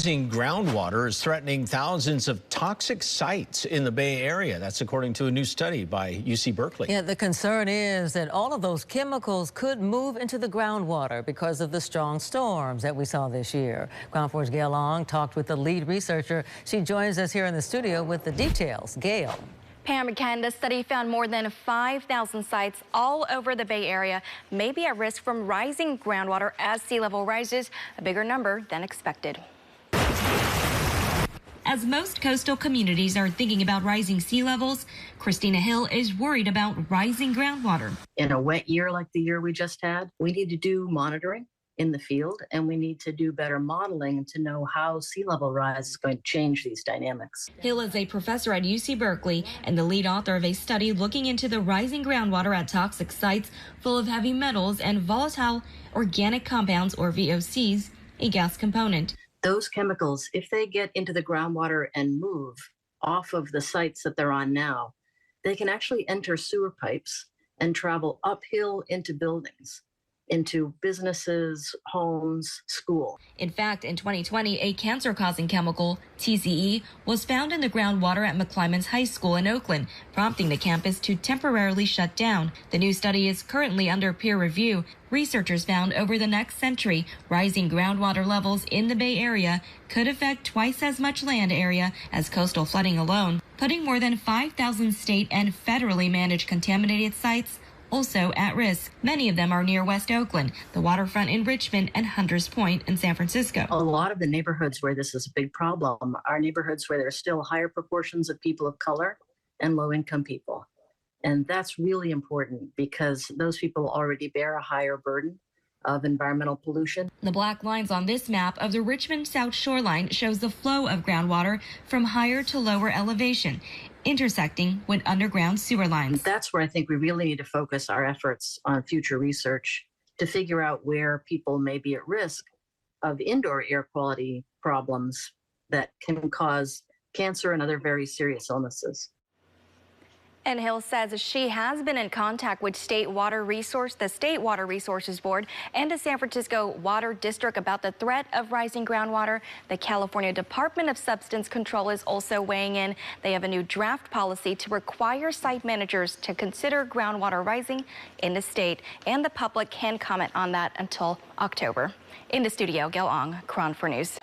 Rising groundwater is threatening thousands of toxic sites in the Bay Area. That's according to a new study by UC Berkeley. Yeah, the concern is that all of those chemicals could move into the groundwater because of the strong storms that we saw this year. Ground 4's Gayle talked with the lead researcher. She joins us here in the studio with the details. Gayle. Pam and Ken, the study found more than 5,000 sites all over the Bay Area may be at risk from rising groundwater as sea level rises, a bigger number than expected. As most coastal communities are thinking about rising sea levels, Christina Hill is worried about rising groundwater. In a wet year like the year we just had, we need to do monitoring in the field, and we need to do better modeling to know how sea level rise is going to change these dynamics. Hill is a professor at UC Berkeley and the lead author of a study looking into the rising groundwater at toxic sites full of heavy metals and volatile organic compounds, or VOCs, a gas component. Those chemicals, if they get into the groundwater and move off of the sites that they're on now, they can actually enter sewer pipes and travel uphill into buildings, into businesses, homes, school. In fact, in 2020, a cancer-causing chemical, TCE, was found in the groundwater at McClymonds High School in Oakland, prompting the campus to temporarily shut down. The new study is currently under peer review. Researchers found over the next century, rising groundwater levels in the Bay Area could affect twice as much land area as coastal flooding alone, putting more than 5,000 state and federally managed contaminated sites also at risk. Many of them are near West Oakland, the waterfront in Richmond, and Hunters Point in San Francisco. A lot of the neighborhoods where this is a big problem are neighborhoods where there are still higher proportions of people of color and low-income people. And that's really important because those people already bear a higher burden of environmental pollution. The black lines on this map of the Richmond South shoreline shows the flow of groundwater from higher to lower elevation, intersecting with underground sewer lines. That's where I think we really need to focus our efforts on future research to figure out where people may be at risk of indoor air quality problems that can cause cancer and other very serious illnesses. And Hill says she has been in contact with the State Water Resources Board and the San Francisco Water District about the threat of rising groundwater. The California Department of Substance Control is also weighing in. They have a new draft policy to require site managers to consider groundwater rising in the state, and the public can comment on that until October. In the studio, Gayle Ong, Ground 4 News.